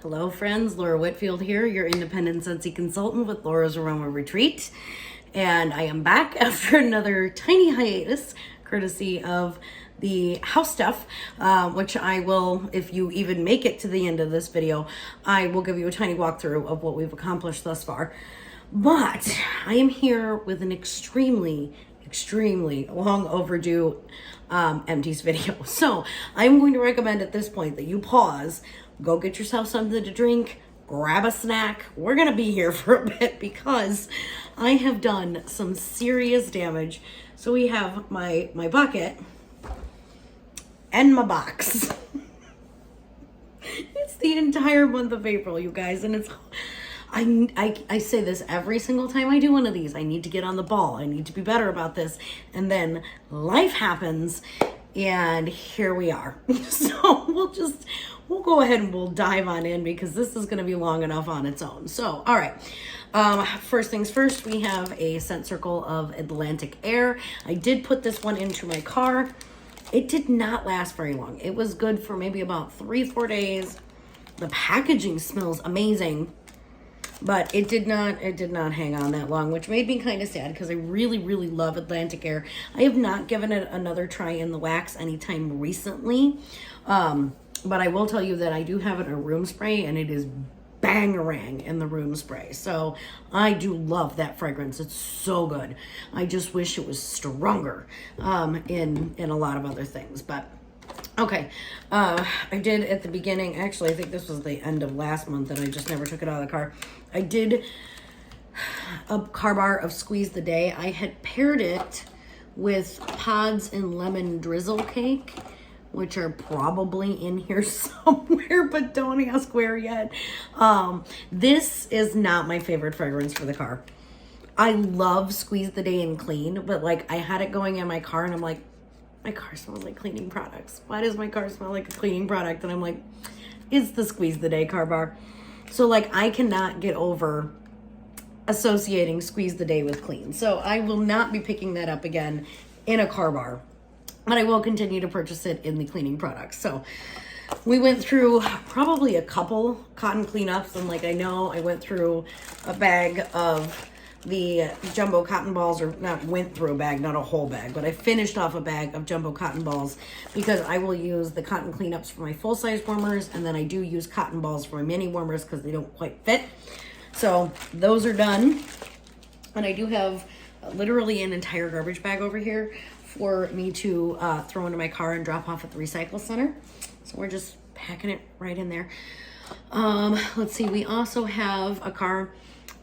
Hello friends, Laura Whitfield here, your independent Scentsy consultant with Laura's Aroma Retreat. And I am back after another tiny hiatus, courtesy of the house stuff, which I will, if you even make it to the end of this video, I will give you a tiny walkthrough of what we've accomplished thus far. But I am here with an extremely long overdue empties video. So I'm going to recommend at this point that you pause, go get yourself something to drink, grab a snack. We're gonna be here for a bit because I have done some serious damage. So we have my bucket and my box. It's the entire month of April, you guys, and it's I say this every single time I do one of these. I need to get on the ball. I need to be better about this. And then life happens and here we are. So we'll go ahead and we'll dive on in because this is going to be long enough on its own. So, all right. First things first, we have a scent circle of Atlantic Air. I did put this one into my car. It did not last very long. It was good for maybe about 3-4 days. The packaging smells amazing. But it did not hang on that long, which made me kind of sad because I really love Atlantic Air. I have not given it another try in the wax anytime recently. But I will tell you that I do have it in a room spray and it is bangarang in the room spray. So I do love that fragrance. It's so good. I just wish it was stronger in a lot of other things. But okay, I did at the beginning, actually I think this was the end of last month and I just never took it out of the car. I did a car bar of Squeeze the Day. I had paired it with Pods and Lemon Drizzle Cake, which are probably in here somewhere, but don't ask where yet. This is not my favorite fragrance for the car. I love Squeeze the Day and Clean, but like I had it going in my car and I'm like, my car smells like cleaning products. Why does my car smell like a cleaning product? And I'm like, it's the Squeeze the Day car bar. So like I cannot get over associating Squeeze the Day with clean. So I will not be picking that up again in a car bar, but I will continue to purchase it in the cleaning products. So we went through probably a couple cotton cleanups, and like I know I went through a bag of the jumbo cotton balls, or not went through a bag, not a whole bag, but I finished off a bag of jumbo cotton balls because I will use the cotton cleanups for my full-size warmers, and then I do use cotton balls for my mini warmers because they don't quite fit. So those are done, and I do have literally an entire garbage bag over here for me to throw into my car and drop off at the recycle center. So we're just packing it right in there. Let's see, we also have a car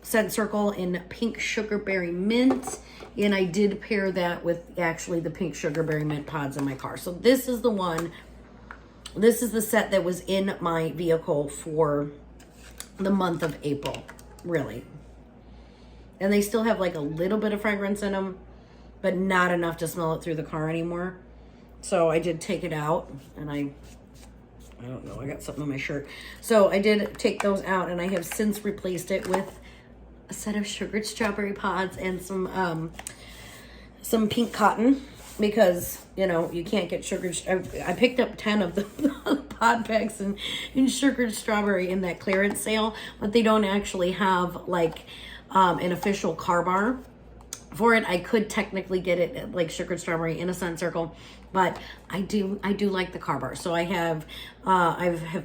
scent circle in Pink Sugarberry Mint, and I did pair that with actually the Pink Sugarberry Mint pods in my car. So this is the one, this is the set that was in my vehicle for the month of April, really. And they still have like a little bit of fragrance in them, but not enough to smell it through the car anymore. So I did take it out, and I don't know, I got something on my shirt. So I did take those out, and I have since replaced it with a set of sugared strawberry pods and some pink cotton, because you know you can't get sugared. I picked up 10 of the pod packs in sugared strawberry in that clearance sale, but they don't actually have like an official car bar for it. I could technically get it like sugared strawberry in a scent circle, but I do like the car bar. So I have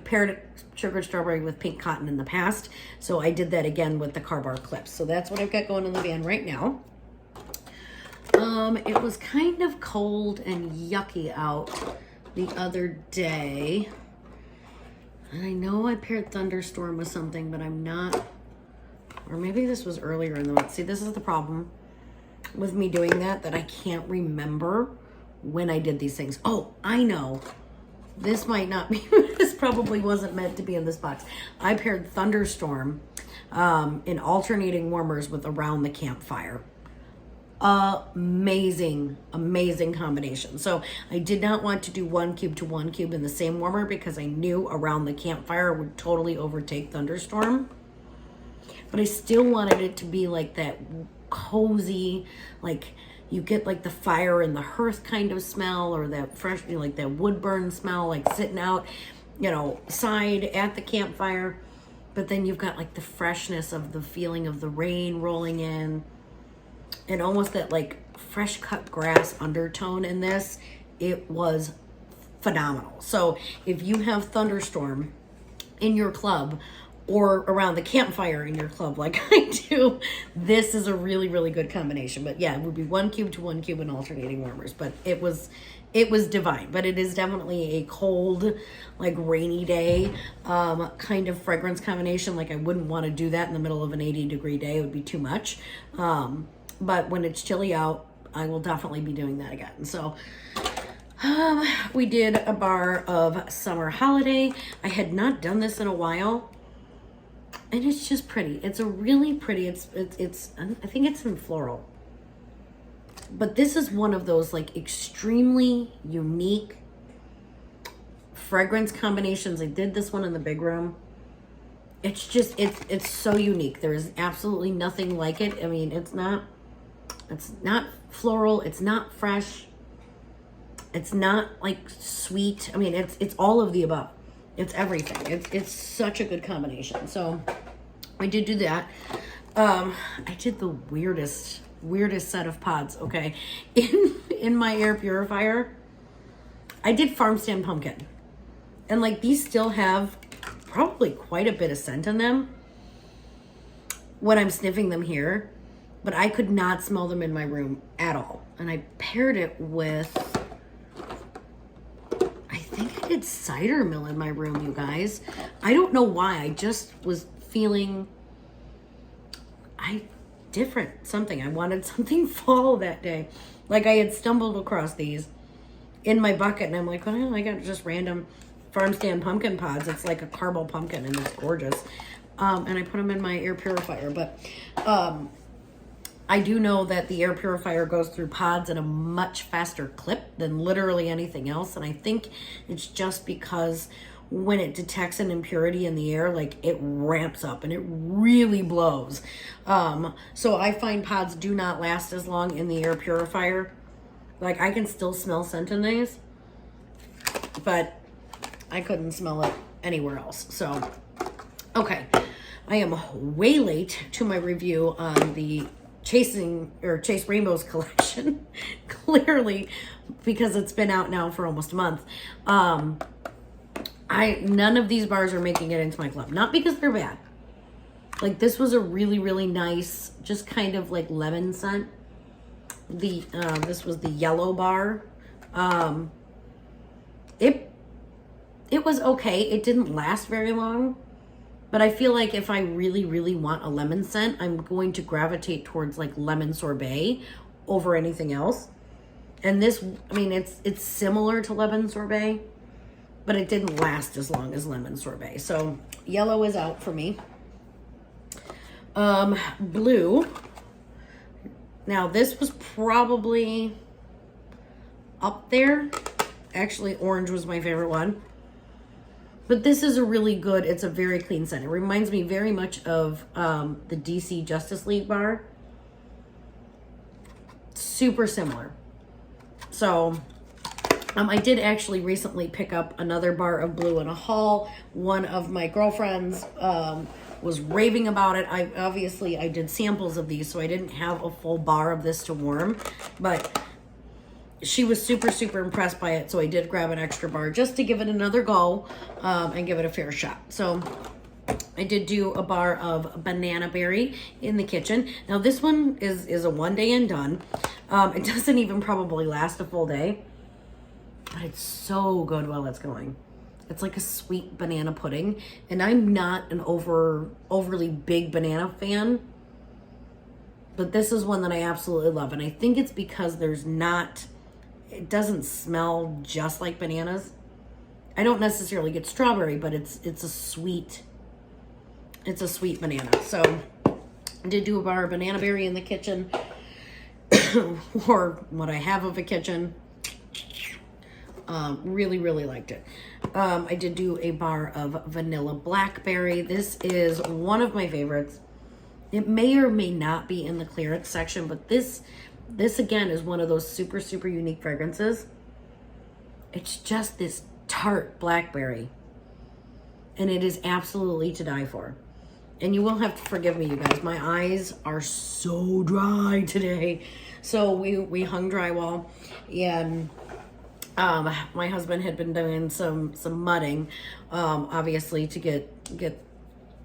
paired sugared strawberry with pink cotton in the past, so I did that again with the car bar clips. So that's what I've got going in the van right now. It was kind of cold and yucky out the other day, and I know I paired Thunderstorm with something, but I'm not, or maybe this was earlier in the month. See, this is the problem with me doing that I can't remember when I did these things. Oh, I know. This might not be, this probably wasn't meant to be in this box. I paired Thunderstorm in alternating warmers with Around the Campfire. Amazing combination. So I did not want to do 1 cube to 1 cube in the same warmer because I knew Around the Campfire would totally overtake Thunderstorm. But I still wanted it to be like that cozy, like you get like the fire and the hearth kind of smell, or that fresh, you know, like that wood burn smell, like sitting out. side at the campfire. But then you've got like the freshness of the feeling of the rain rolling in, and almost that like fresh cut grass undertone in this. It was phenomenal. So if you have thunderstorm in your club or around the campfire in your club like I do, this is a really, really good combination. But yeah, it would be 1 cube to 1 cube and alternating warmers. But it was divine. But it is definitely a cold, like rainy day kind of fragrance combination. Like I wouldn't want to do that in the middle of an 80-degree day. It would be too much. But when it's chilly out, I will definitely be doing that again. So we did a bar of Summer Holiday. I had not done this in a while. And it's just pretty. It's a really pretty, it's I think it's in floral. But this is one of those like extremely unique fragrance combinations. I did this one in the big room. It's just, it's so unique. There is absolutely nothing like it. I mean, it's not floral. It's not fresh. It's not like sweet. I mean, it's all of the above. It's everything. It's such a good combination. So I did do that. I did the weirdest set of pods. Okay, in my air purifier, I did farm stand pumpkin, and like these still have probably quite a bit of scent in them when I'm sniffing them here, but I could not smell them in my room at all. And I paired it with, I think I did cider mill in my room, you guys. I don't know why. I just was feeling different something. I wanted something fall that day. Like I had stumbled across these in my bucket, and I'm like, well, I got just random farm stand pumpkin pods. It's like a caramel pumpkin, and it's gorgeous. And I put them in my air purifier. But I do know that the air purifier goes through pods at a much faster clip than literally anything else. And I think it's just because when it detects an impurity in the air, like it ramps up and it really blows. So I find pods do not last as long in the air purifier. Like I can still smell scent in these, but I couldn't smell it anywhere else. So, okay. I am way late to my review on the Chase Rainbows collection. Clearly, because it's been out now for almost a month. None of these bars are making it into my club. Not because they're bad. Like this was a really, really nice, just kind of like lemon scent. This was the yellow bar. It was okay. It didn't last very long. But I feel like if I really, really want a lemon scent, I'm going to gravitate towards like lemon sorbet over anything else. And this, I mean, it's similar to lemon sorbet, but it didn't last as long as lemon sorbet. So yellow is out for me. Blue. Now this was probably up there. Actually, orange was my favorite one. But this is a really good, it's a very clean scent. It reminds me very much of the DC Justice League bar. Super similar. So I did actually recently pick up another bar of blue in a haul. One of my girlfriends was raving about it. I did samples of these, so I didn't have a full bar of this to warm. But she was super, super impressed by it, so I did grab an extra bar just to give it another go and give it a fair shot. So I did do a bar of banana berry in the kitchen. Now this one is a 1 day and done. It doesn't even probably last a full day, but it's so good while it's going. It's like a sweet banana pudding, and I'm not an overly big banana fan, but this is one that I absolutely love, and I think it's because it doesn't smell just like bananas. I don't necessarily get strawberry, but it's a sweet banana. So I did do a bar of banana berry in the kitchen, or what I have of a kitchen. Really, really liked it. I did do a bar of vanilla blackberry. This is one of my favorites. It may or may not be in the clearance section, but this again is one of those super, super unique fragrances. It's just this tart blackberry and it is absolutely to die for. And you will have to forgive me, you guys. My eyes are so dry today. So we hung drywall, and my husband had been doing some mudding, obviously to get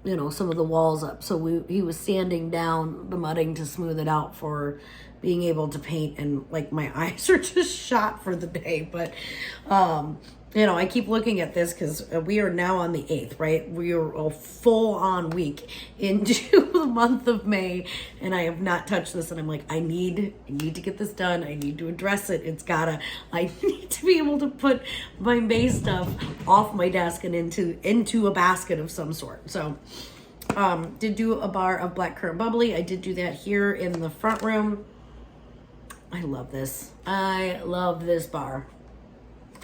some of the walls up. So he was sanding down the mudding to smooth it out for being able to paint, and like my eyes are just shot for the day. But I keep looking at this because we are now on the 8th, right? We are a full-on week into the month of May, and I have not touched this, and I'm like, I need to get this done. I need to address it. I need to be able to put my May stuff off my desk and into a basket of some sort. So did do a bar of blackcurrant bubbly. I did do that here in the front room. I love this. I love this bar.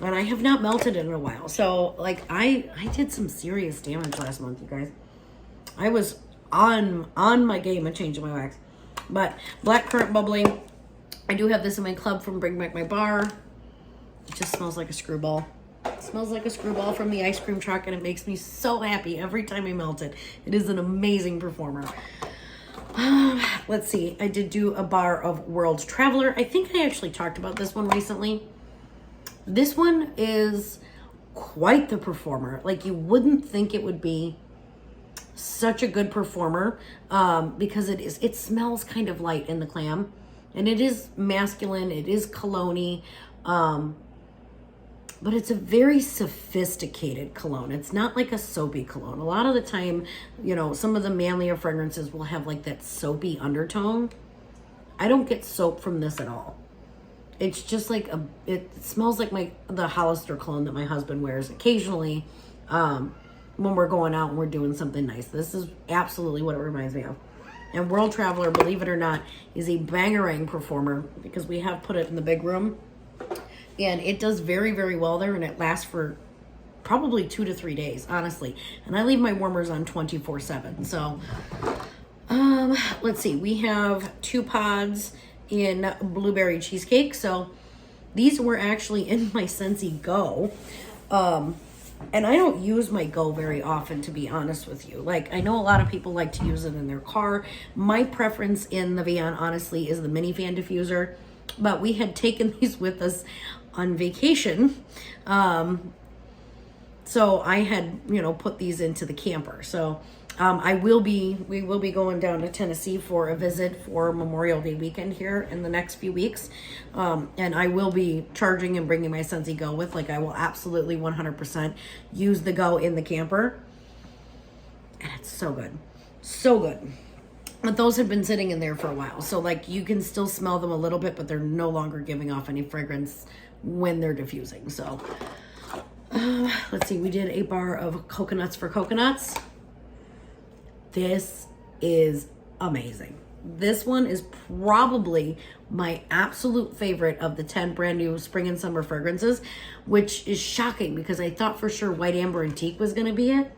And I have not melted it in a while. So, like, I did some serious damage last month, you guys. I was on my game of changing my wax. But blackcurrant bubbly, I do have this in my club from Bring Back My Bar. It just smells like a screwball. It smells like a screwball from the ice cream truck, and it makes me so happy every time I melt it. It is an amazing performer. Let's see. I did do a bar of World Traveler. I think I actually talked about this one recently. This one is quite the performer. Like, you wouldn't think it would be such a good performer because it smells kind of light in the clam, and it is masculine. It is cologne-y, but it's a very sophisticated cologne. It's not like a soapy cologne. A lot of the time, some of the manlier fragrances will have like that soapy undertone. I don't get soap from this at all. It's just like it smells like the Hollister cologne that my husband wears occasionally when we're going out and we're doing something nice. This is absolutely what it reminds me of. And World Traveler, believe it or not, is a bangerang performer because we have put it in the big room. And it does very, very well there, and it lasts for probably 2 to 3 days, honestly. And I leave my warmers on 24/7. So let's see. We have 2 pods in blueberry cheesecake. So these were actually in my Scentsy Go. And I don't use my Go very often, to be honest with you. Like, I know a lot of people like to use it in their car. My preference in the van, honestly, is the mini fan diffuser. But we had taken these with us on vacation. So I had, put these into the camper. So we will be going down to Tennessee for a visit for Memorial Day weekend here in the next few weeks. And I will be charging and bringing my Scentsy Go with. Like, I will absolutely 100% use the Go in the camper. And it's so good. So good. But those have been sitting in there for a while. So, like, you can still smell them a little bit, but they're no longer giving off any fragrance when they're diffusing. So, let's see. We did a bar of coconuts for coconuts. This is amazing. This one is probably my absolute favorite of the 10 brand new spring and summer fragrances, which is shocking because I thought for sure white amber and teak was going to be it.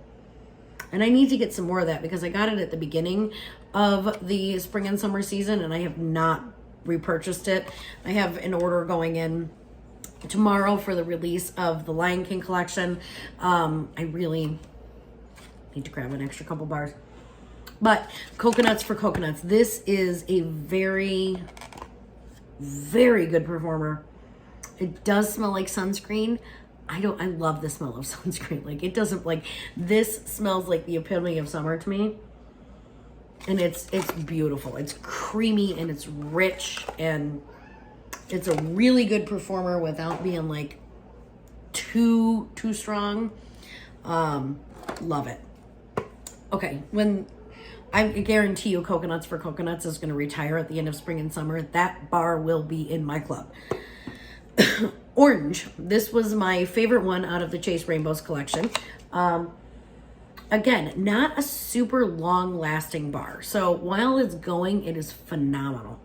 And I need to get some more of that because I got it at the beginning of the spring and summer season and I have not repurchased it. I have an order going in tomorrow for the release of the Lion King collection. I really need to grab an extra couple bars. But coconuts for coconuts. This is a very, very good performer. It does smell like sunscreen. I love the smell of sunscreen. Like, it doesn't, like, this smells like the epitome of summer to me. And it's beautiful. It's creamy and it's rich and it's a really good performer without being like too strong. Love it. Okay, I guarantee you Coconuts for Coconuts is going to retire at the end of spring and summer. That bar will be in my club. Orange. This was my favorite one out of the Chase Rainbows collection. Again, not a super long-lasting bar. So while it's going, it is phenomenal.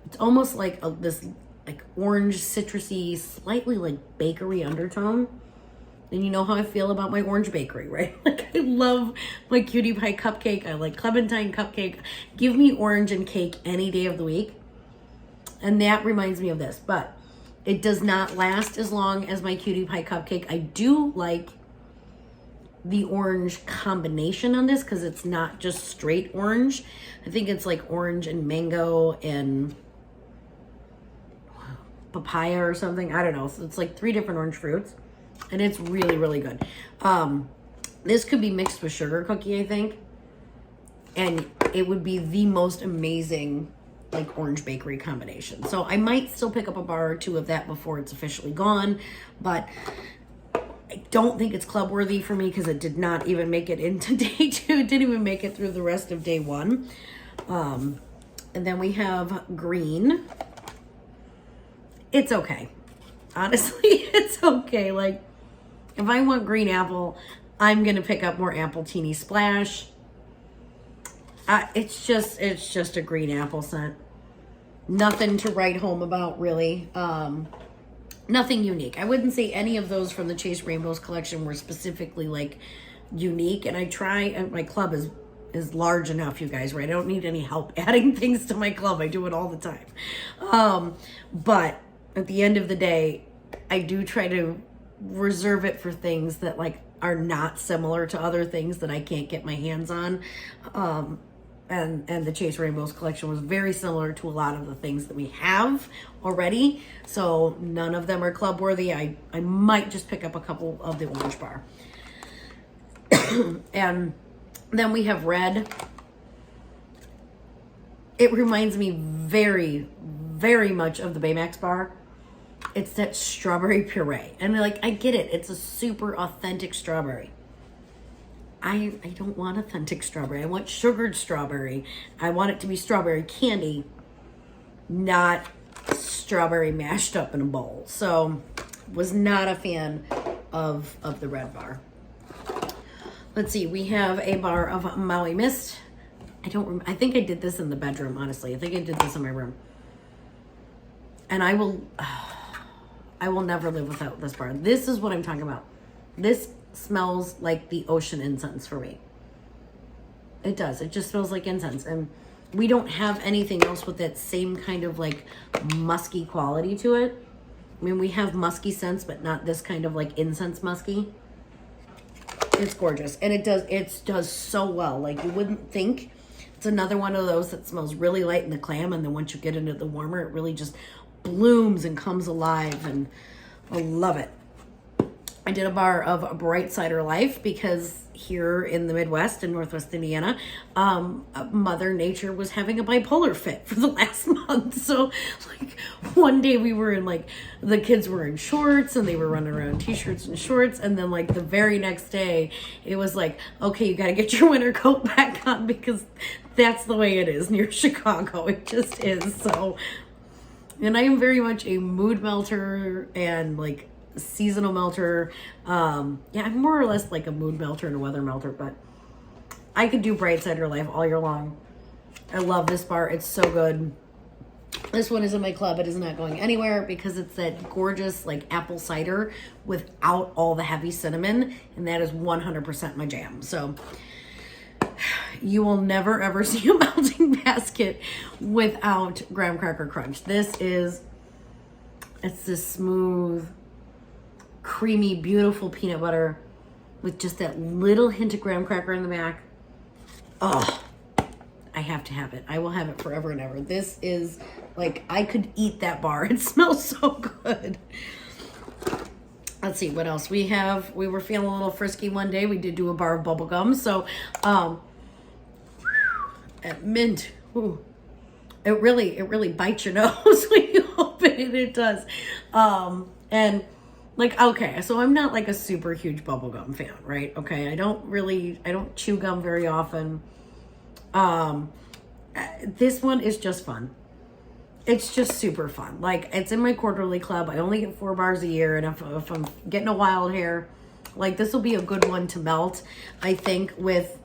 It's almost like this like orange, citrusy, slightly like bakery undertone. And you know how I feel about my orange bakery, right? Like, I love my cutie pie cupcake. I like clementine cupcake. Give me orange and cake any day of the week. And that reminds me of this. But it does not last as long as my cutie pie cupcake. I do like the orange combination on this because it's not just straight orange. I think it's like orange and mango and papaya or something. I don't know. So it's like 3 different orange fruits, and it's really, really good. This could be mixed with sugar cookie, I think, and it would be the most amazing like orange bakery combination. So I might still pick up a bar or 2 of that before it's officially gone, but I don't think it's club worthy for me because it did not even make it into day 2. It didn't even make it through the rest of day 1. And then we have green. It's okay. Honestly, it's okay. Like, if I want green apple, I'm going to pick up more Appletini Splash. It's just a green apple scent. Nothing to write home about, really. Nothing unique. I wouldn't say any of those from the Chase Rainbows collection were specifically, like, unique. And I try, and my club is large enough, you guys, right? I don't need any help adding things to my club. I do it all the time. But at the end of the day, I do try to reserve it for things that like are not similar to other things that I can't get my hands on. And the Chase Rainbows collection was very similar to a lot of the things that we have already. So none of them are club worthy. I might just pick up a couple of the orange bar. And then we have red. It reminds me very, very much of the Baymax bar. It's that strawberry puree. And like, I get it. It's a super authentic strawberry. I don't want authentic strawberry. I want sugared strawberry. I want it to be strawberry candy, not strawberry mashed up in a bowl. So was not a fan of the red bar. Let's see. We have a bar of Maui Mist. I think I did this in the bedroom, honestly. I think I did this in my room. And I will never live without this bar. This is what I'm talking about. This smells like the ocean incense for me. It does. It just smells like incense. And we don't have anything else with that same kind of like musky quality to it. I mean, we have musky scents, but not this kind of like incense musky. It's gorgeous. And it does so well. Like, you wouldn't think. It's another one of those that smells really light in the clam, and then once you get into the warmer, it really just blooms and comes alive, and I love it. I did a bar of Bright Cider Life because here in the Midwest in Northwest Indiana, Mother Nature was having a bipolar fit for the last month. So like one day we were in like, the kids were in shorts and they were running around t-shirts and shorts. And then like the very next day it was like, okay, you got to get your winter coat back on because that's the way it is near Chicago. It just is. So, and I am very much a mood melter and like seasonal melter. Yeah, I'm more or less like a mood melter and a weather melter, but I could do Bright Cider Life all year long. I love this bar. It's so good. This one is in my club. It is not going anywhere because it's that gorgeous like apple cider without all the heavy cinnamon, and that is 100% my jam. So you will never ever see a melting basket without graham cracker crunch. It's this smooth, creamy, beautiful peanut butter with just that little hint of graham cracker in the back. Oh, I have to have it. I will have it forever and ever. This is like, I could eat that bar. It smells so good. Let's see what else we have. We were feeling a little frisky one day. We did do a bar of bubble gum. So, at mint, ooh, it really bites your nose when you open it. It does. And like, okay, so I'm not like a super huge bubblegum fan, right? Okay, I don't chew gum very often. This one is just fun. It's just super fun. Like, it's in my quarterly club. I only get 4 bars a year, and if I'm getting a wild hair, like, this will be a good one to melt, I think, with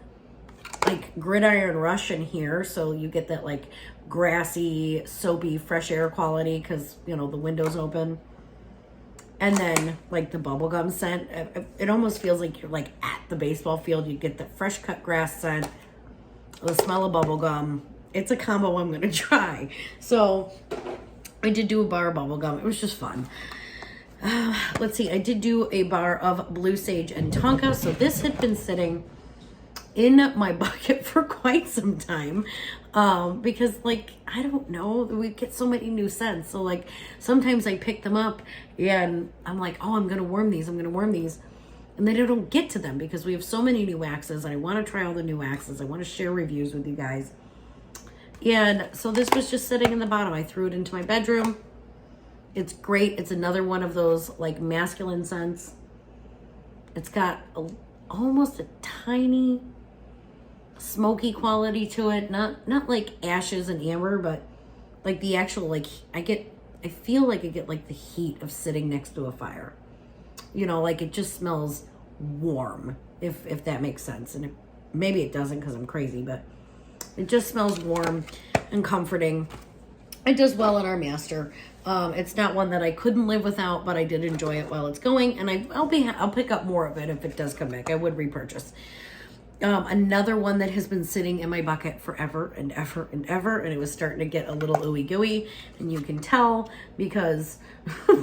like Gridiron Rush in here. So you get that like grassy, soapy, fresh air quality because, you know, the window's open. And then like the bubblegum scent, it almost feels like you're like at the baseball field. You get the fresh cut grass scent, the smell of bubblegum. It's a combo I'm going to try. So I did do a bar of bubblegum. It was just fun. Let's see, I did do a bar of Blue Sage and Tonka. So this had been sitting in my bucket for quite some time. Because like, I don't know, we get so many new scents. So like, sometimes I pick them up and I'm like, oh, I'm going to worm these. And then I don't get to them because we have so many new waxes. And I want to try all the new waxes. I want to share reviews with you guys. And so this was just sitting in the bottom. I threw it into my bedroom. It's great. It's another one of those like masculine scents. It's got almost a tiny smoky quality to it. Not like ashes and amber, but like the actual, like I feel like I get like the heat of sitting next to a fire. You know, like it just smells warm, if that makes sense. And maybe it doesn't because I'm crazy, but it just smells warm and comforting. It does well in our master. It's not one that I couldn't live without, but I did enjoy it while it's going, and I'll pick up more of it if it does come back. I would repurchase. Another one that has been sitting in my bucket forever and ever and ever, and it was starting to get a little ooey gooey, and you can tell because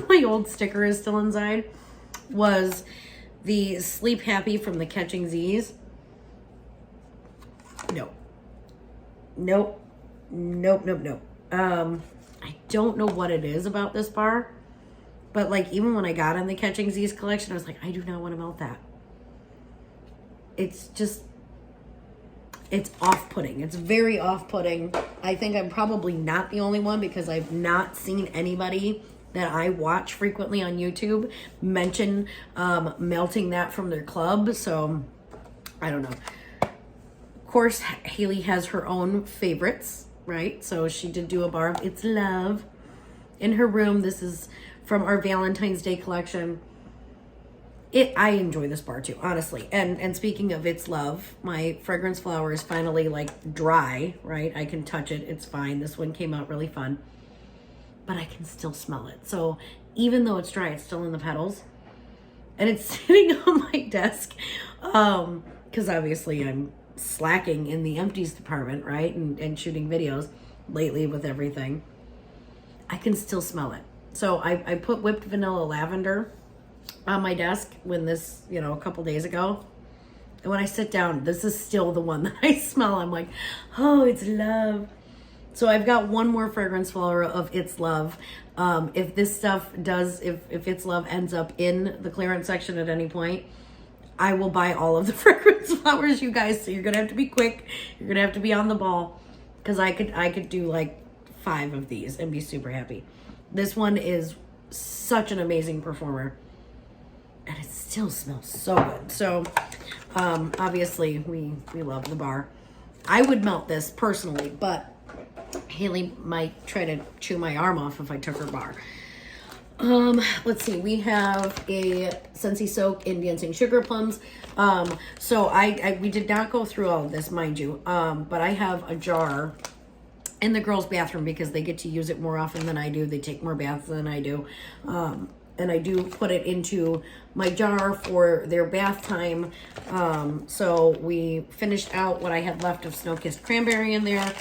my old sticker is still inside, was the Sleep Happy from the Catching Z's. Nope. I don't know what it is about this bar, but like even when I got in the Catching Z's collection, I was like, I do not want to melt that. It's off-putting. It's very off-putting. I think I'm probably not the only one because I've not seen anybody that I watch frequently on YouTube mention melting that from their club. So I don't know. Of course, Haley has her own favorites, right? So she did do a bar of It's Love in her room. This is from our Valentine's Day collection. I enjoy this bar too, honestly. And speaking of It's Love, my fragrance flower is finally like dry, right? I can touch it. It's fine. This one came out really fun, but I can still smell it. So even though it's dry, it's still in the petals, and it's sitting on my desk. Because obviously I'm slacking in the empties department, right? And shooting videos lately with everything. I can still smell it. So I put whipped vanilla lavender on my desk when this, a couple days ago. And when I sit down, this is still the one that I smell. I'm like, oh, it's love. So I've got one more fragrance flower of It's Love. If this stuff if It's Love ends up in the clearance section at any point, I will buy all of the fragrance flowers, you guys. So you're going to have to be quick. You're going to have to be on the ball because I could do like 5 of these and be super happy. This one is such an amazing performer. And it still smells so good. So, obviously, we love the bar. I would melt this personally, but Haley might try to chew my arm off if I took her bar. Let's see. We have a Scentsy Soak in Dancing Sugar Plums. So we did not go through all of this, mind you. But I have a jar in the girls' bathroom because they get to use it more often than I do. They take more baths than I do. And I do put it into my jar for their bath time. So we finished out what I had left of Snow Kissed Cranberry in there.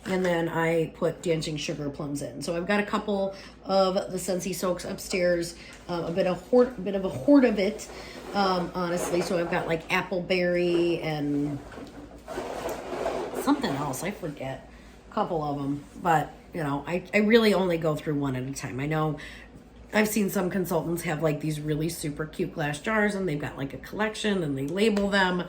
And then I put Dancing Sugar Plums in. So I've got a couple of the Scentsy Soaks upstairs. A bit of a hoard of it, honestly. So I've got like Appleberry and something else. I forget. A couple of them. But, I really only go through one at a time. I know I've seen some consultants have like these really super cute glass jars and they've got like a collection and they label them.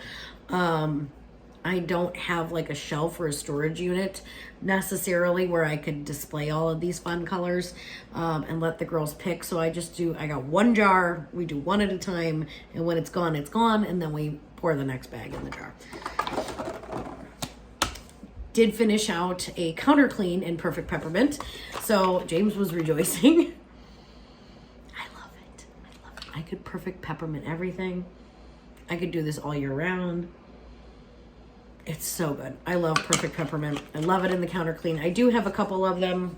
I don't have like a shelf or a storage unit necessarily where I could display all of these fun colors and let the girls pick. So I got one jar, we do one at a time, and when it's gone, and then we pour the next bag in the jar. Did finish out a counter clean in Perfect Peppermint. So James was rejoicing. I could perfect peppermint everything. I could do this all year round. It's so good. I love perfect peppermint. I love it in the counter clean. I do have a couple of them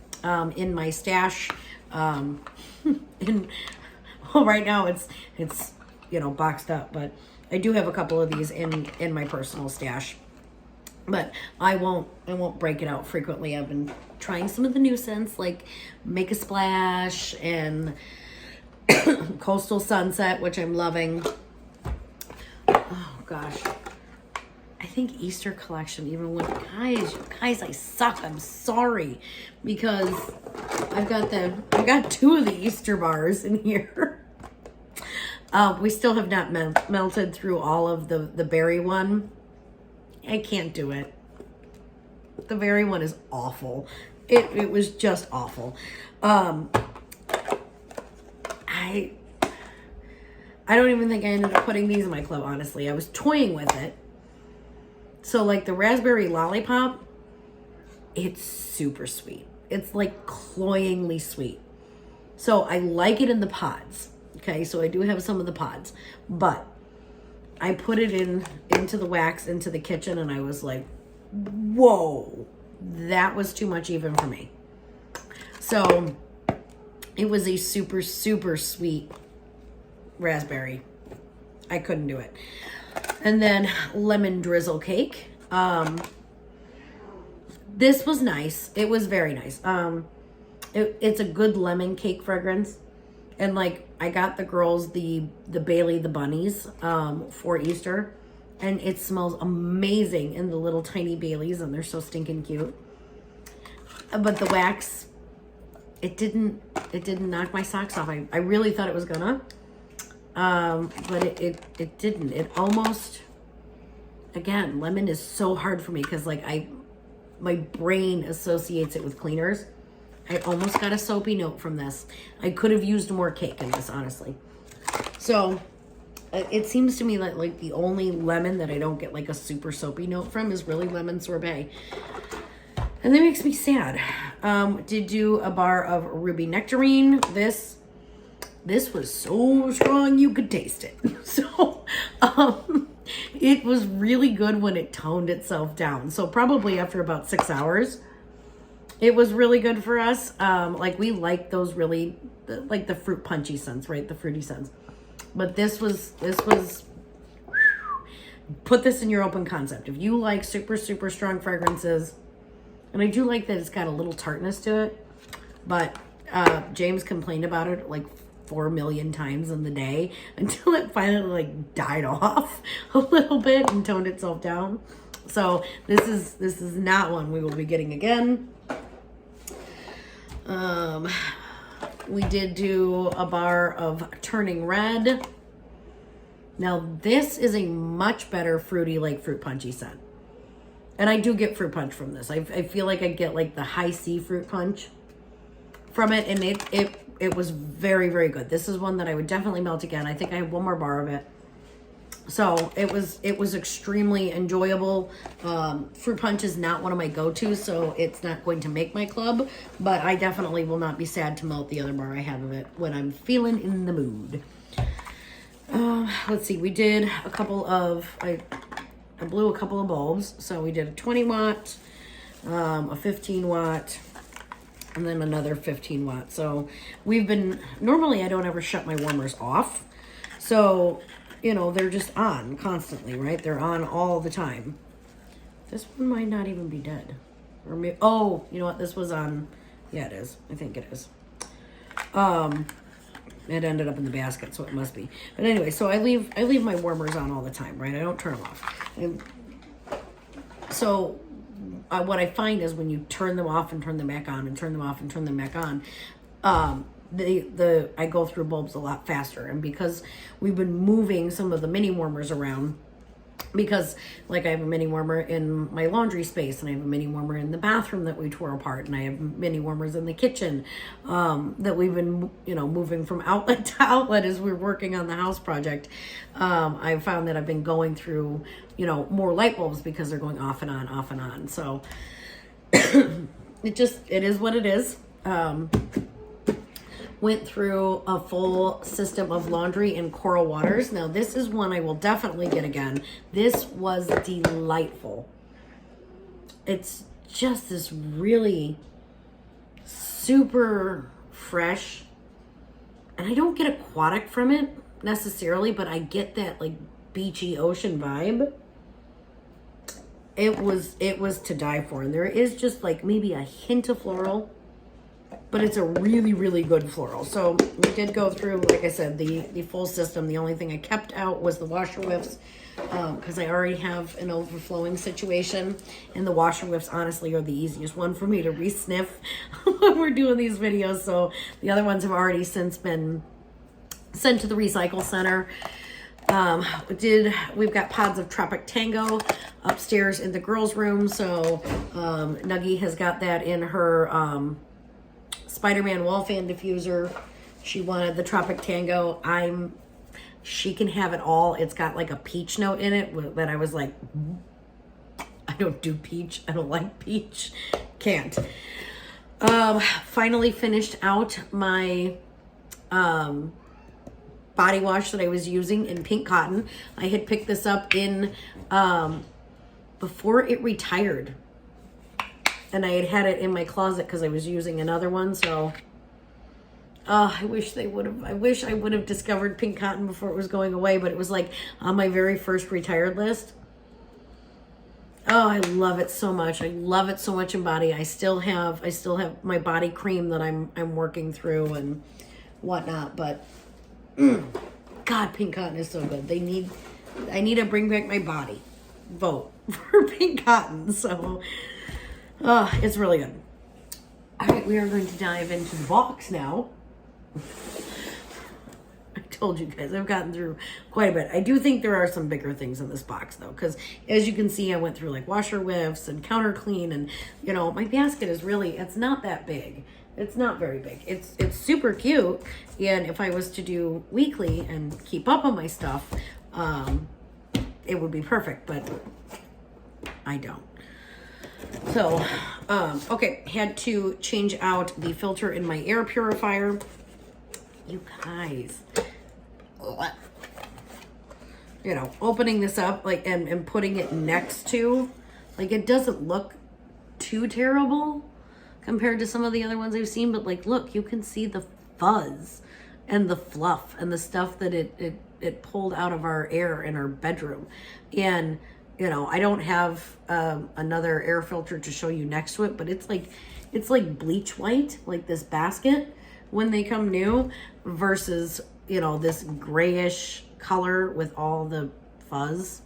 in my stash. Right now it's boxed up, but I do have a couple of these in my personal stash. But I won't break it out frequently. I've been trying some of the new scents like Make a Splash and Coastal Sunset, which I'm loving. Oh gosh. I think Easter collection even went, guys, I suck. I'm sorry. Because I got 2 of the Easter bars in here. We still have not melted through all of the berry one. I can't do it. The berry one is awful. It was just awful. I don't even think I ended up putting these in my club, honestly. I was toying with it. So like the raspberry lollipop, it's super sweet. It's like cloyingly sweet. So I like it in the pods. Okay, so I do have some of the pods. But I put it into the wax, into the kitchen, and I was like, whoa, that was too much even for me. So it was a super, super sweet raspberry. I couldn't do it. And then lemon drizzle cake. This was nice. It was very nice. It's a good lemon cake fragrance. And like I got the girls the Bailey the bunnies for Easter. And it smells amazing in the little tiny Baileys, and they're so stinking cute. But the wax, it didn't knock my socks off. I really thought it was gonna. But it didn't. It almost, again, lemon is so hard for me because like my brain associates it with cleaners. I almost got a soapy note from this. I could have used more cake in this, honestly. So it seems to me like the only lemon that I don't get like a super soapy note from is really lemon sorbet. And that makes me sad. Did do a bar of ruby nectarine. This was so strong you could taste it. So it was really good when it toned itself down. So probably after about 6 hours, it was really good for us. Like we like those really, like the fruit punchy scents, right? The fruity scents. But this was, put this in your open concept. If you like super, super strong fragrances, and I do like that it's got a little tartness to it, but James complained about it like 4 million times in the day until it finally like died off a little bit and toned itself down. So this is not one we will be getting again. We did do a bar of Turning Red. Now this is a much better fruity, like fruit punchy scent. And I do get fruit punch from this. I feel like I get like the high C fruit punch from it. And it was very, very good. This is one that I would definitely melt again. I think I have one more bar of it. So it was extremely enjoyable. Fruit punch is not one of my go-tos, so it's not going to make my club, but I definitely will not be sad to melt the other bar I have of it when I'm feeling in the mood. Let's see, we did a couple of, I blew a couple of bulbs. So we did a 20 watt, a 15 watt, and then another 15 watt. So we've been, normally I don't ever shut my warmers off. So you know, they're just on constantly, right? They're on all the time. This one might not even be dead. Or maybe, oh, you know what? This was on, yeah, it is. I think it is. It ended up in the basket, so it must be. But anyway, so I leave my warmers on all the time, right? I don't turn them off. And so what I find is when you turn them off and turn them back on and turn them off and turn them back on, I go through bulbs a lot faster. And because we've been moving some of the mini warmers around, because like I have a mini warmer in my laundry space, and I have a mini warmer in the bathroom that we tore apart, and I have mini warmers in the kitchen that we've been, you know, moving from outlet to outlet as we're working on the house project. I found that I've been going through, you know, more light bulbs because they're going off and on, off and on. So it is what it is. Went through a full system of laundry in Coral Waters. Now, this is one I will definitely get again. This was delightful. It's just this really super fresh, and I don't get aquatic from it necessarily, but I get that like beachy ocean vibe. It was to die for. And there is just like maybe a hint of floral but it's a really, really good floral. So we did go through, like I said, the full system. The only thing I kept out was the washer whiffs, because I already have an overflowing situation, and the washer whiffs honestly are the easiest one for me to re-sniff when we're doing these videos. So the other ones have already since been sent to the recycle center. We've got pods of Tropic Tango upstairs in the girls' room. So Nuggie has got that in her Spider-Man wall fan diffuser. She wanted the Tropic Tango. She can have it all. It's got like a peach note in it that I was like, I don't do peach. I don't like peach. Can't. Finally finished out my body wash that I was using in pink cotton. I had picked this up in before it retired, and I had it in my closet because I was using another one. So I wish I would have discovered pink cotton before it was going away, but it was like on my very first retired list. Oh, I love it so much. I love it so much in body. I still have my body cream that I'm working through and whatnot, but God, pink cotton is so good. I need to bring back my body. Vote for pink cotton. So, it's really good. All right, we are going to dive into the box now. I told you guys, I've gotten through quite a bit. I do think there are some bigger things in this box though, because as you can see, I went through like washer whiffs and counter clean, and my basket is really, it's not that big. It's not very big. It's super cute. And if I was to do weekly and keep up on my stuff, it would be perfect, but I don't. So, okay, had to change out the filter in my air purifier. You guys, opening this up like and putting it next to, like, it doesn't look too terrible compared to some of the other ones I've seen, but like, look, you can see the fuzz and the fluff and the stuff that it pulled out of our air in our bedroom. And I don't have another air filter to show you next to it, but it's like bleach white, like this basket when they come new, versus this grayish color with all the fuzz.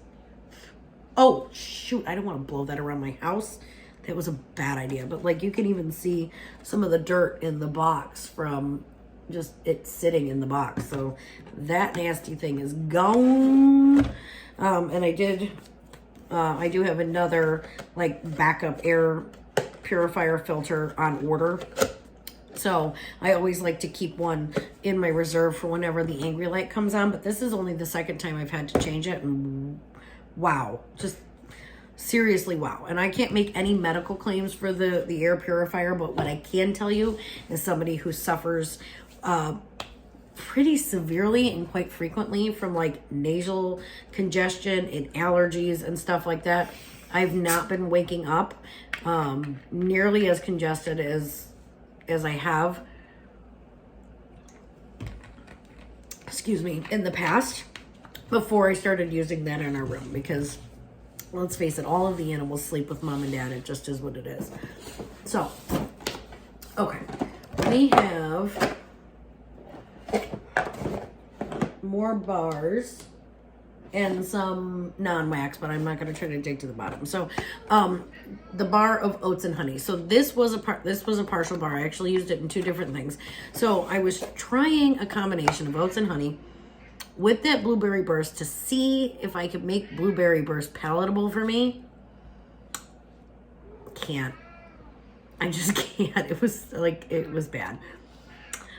Oh shoot, I don't want to blow that around my house. That was a bad idea, but like, you can even see some of the dirt in the box from just it sitting in the box. So that nasty thing is gone. And I do have another like backup air purifier filter on order. So I always like to keep one in my reserve for whenever the angry light comes on, but this is only the second time I've had to change it, and wow, just seriously, wow. And I can't make any medical claims for the air purifier, but what I can tell you is somebody who suffers pretty severely and quite frequently from like nasal congestion and allergies and stuff like that. I've not been waking up nearly as congested as I have, excuse me, in the past before I started using that in our room, because let's face it, all of the animals sleep with mom and dad. It just is what it is. So, okay. We have more bars and some non-wax, but I'm not going to try to dig to the bottom. So, the bar of oats and honey. So this was a partial bar. I actually used it in two different things. So I was trying a combination of oats and honey with that blueberry burst to see if I could make blueberry burst palatable for me. Can't. I just can't. It was bad.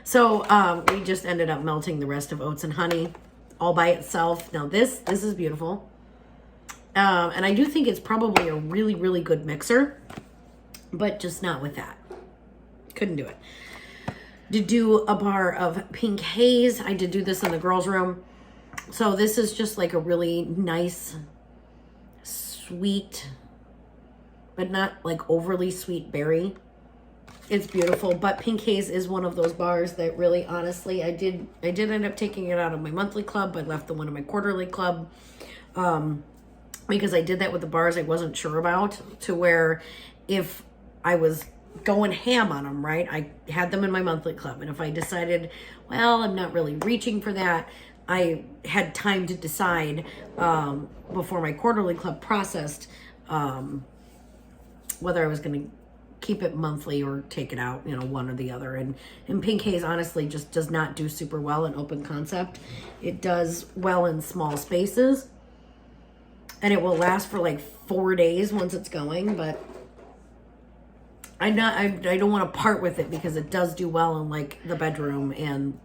So we just ended up melting the rest of oats and honey all by itself. Now this is beautiful. And I do think it's probably a really, really good mixer, but just not with that. Couldn't do it. Did do a bar of pink haze. I did do this in the girls' room. So this is just like a really nice, sweet, but not like overly sweet berry. It's beautiful, but pink haze is one of those bars that really, honestly, I did end up taking it out of my monthly club, but left the one in my quarterly club. Because I did that with the bars I wasn't sure about, to where if I was going ham on them, right? I had them in my monthly club. And if I decided, well, I'm not really reaching for that, I had time to decide before my quarterly club processed whether I was going to keep it monthly or take it out, one or the other. And pink haze honestly just does not do super well in open concept. It does well in small spaces, and it will last for like 4 days once it's going, but I don't want to part with it because it does do well in like the bedroom and,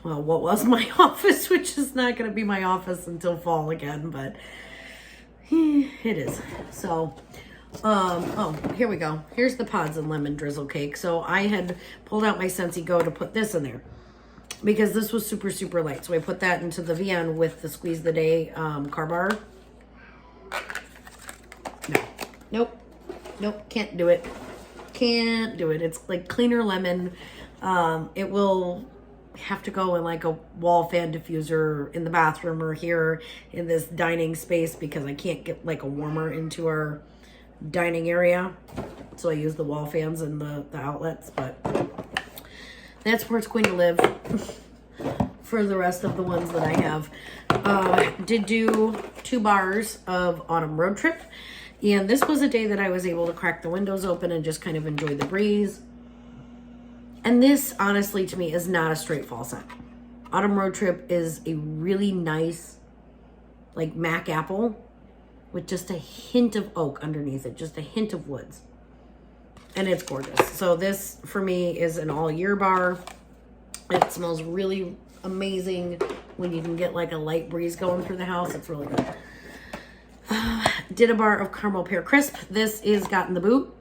well, what was my office, which is not going to be my office until fall again, but it is. So, oh, here we go. Here's the pods and lemon drizzle cake. So I had pulled out my Scentsy Go to put this in there because this was super, super light. So I put that into the VN with the Squeeze the Day car bar. No. Nope, can't do it. Can't do it. It's like cleaner lemon. It will have to go in like a wall fan diffuser in the bathroom or here in this dining space because I can't get like a warmer into our dining area. So I use the wall fans and the outlets, but that's where it's going to live for the rest of the ones that I have. Did do 2 bars of Autumn Road Trip. And this was a day that I was able to crack the windows open and just kind of enjoy the breeze. And this, honestly, to me, is not a straight fall scent. Autumn Road Trip is a really nice, like, Mac apple with just a hint of oak underneath it, just a hint of woods. And it's gorgeous. So this, for me, is an all-year bar. It smells really amazing when you can get, like, a light breeze going through the house. It's really good. Did a bar of caramel pear crisp. This is gotten the boot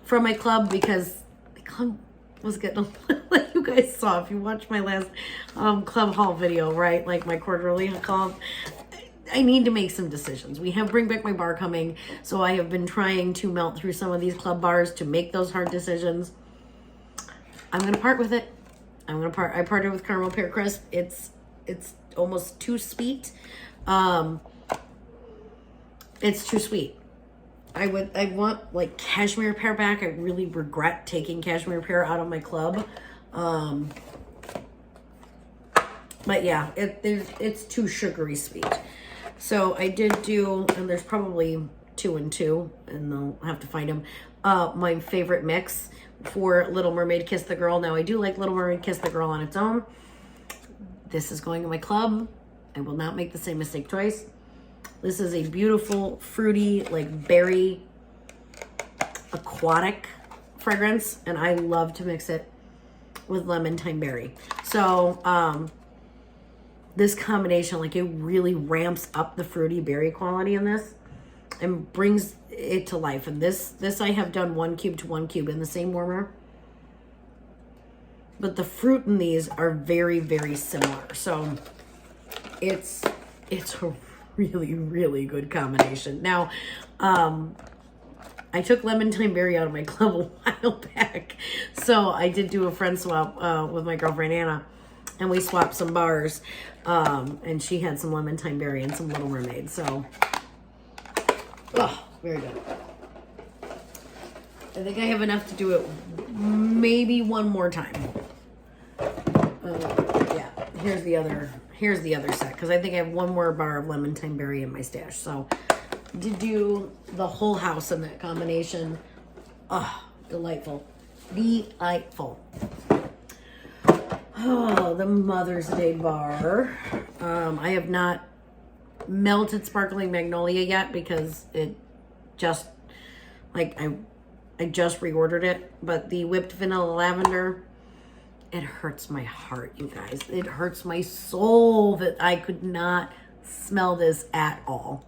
from my club because the club was getting like you guys saw if you watched my last club haul video, right? Like my quarterly club. I need to make some decisions. We have Bring Back My Bar coming, so I have been trying to melt through some of these club bars to make those hard decisions. I'm gonna part with it. I parted with caramel pear crisp. It's almost too sweet. It's too sweet. I want like cashmere pear back. I really regret taking cashmere pear out of my club. But yeah, it's too sugary sweet. So I did do, and there's probably 2 and 2, and I'll have to find them. My favorite mix for Little Mermaid Kiss the Girl. Now I do like Little Mermaid Kiss the Girl on its own. This is going in my club. I will not make the same mistake twice. This is a beautiful, fruity, like berry, aquatic fragrance. And I love to mix it with lemon thyme berry. So this combination, like it really ramps up the fruity berry quality in this and brings it to life. And this I have done 1 cube to 1 cube in the same warmer. But the fruit in these are very, very similar. So it's a really, really good combination. Now, I took lemon thyme berry out of my club a while back. So I did do a friend swap with my girlfriend Anna, and we swapped some bars. And she had some lemon thyme berry and some Little Mermaid. So, oh, very good. I think I have enough to do it maybe one more time. Yeah, here's the other set, because I think I have one more bar of lemon thyme berry in my stash. So to do the whole house in that combination, oh, delightful. Oh, the Mother's Day bar. I have not melted Sparkling Magnolia yet because it just, like, I just reordered it. But the Whipped Vanilla Lavender, it hurts my heart, you guys. It hurts my soul that I could not smell this at all.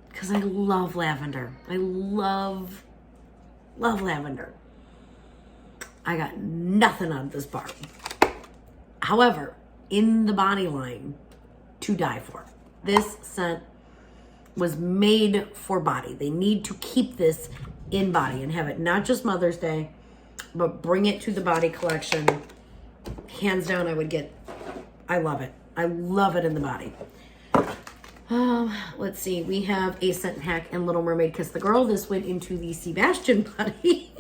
Because I love lavender. I love lavender. I got nothing out of this bar. However, in the body line, to die for. This scent was made for body. They need to keep this in body and have it not just Mother's Day, but bring it to the body collection. Hands down, I love it. I love it in the body. Let's see. We have a scent pack and Little Mermaid Kiss the Girl. This went into the Sebastian body.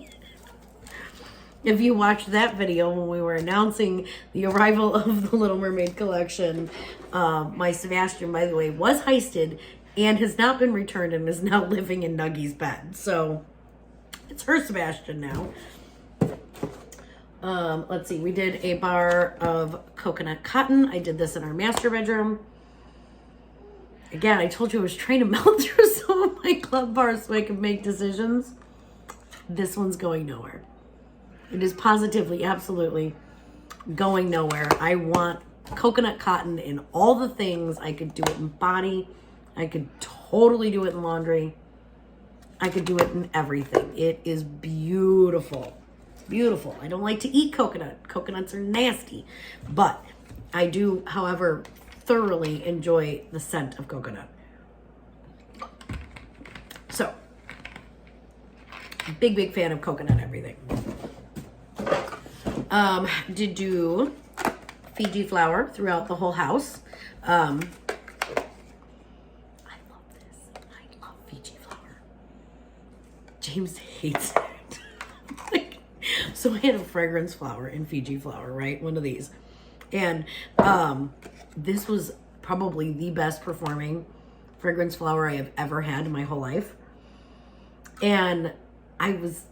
If you watched that video when we were announcing the arrival of the Little Mermaid collection, my Sebastian, by the way, was heisted and has not been returned and is now living in Nuggy's bed. So it's her Sebastian now. Let's see. We did a bar of coconut cotton. I did this in our master bedroom. Again, I told you I was trying to melt through some of my club bars so I could make decisions. This one's going nowhere. It is positively, absolutely going nowhere. I want coconut cotton in all the things. I could do it in body. I could totally do it in laundry. I could do it in everything. It is beautiful. Beautiful. I don't like to eat coconut. Coconuts are nasty. But I do, however, thoroughly enjoy the scent of coconut. So, big fan of coconut everything. Did do Fiji flour throughout the whole house. I love this. I love Fiji flour. James hates it. So I had a fragrance flower in Fiji flower, right? One of these. And this was probably the best performing fragrance flower I have ever had in my whole life. And I was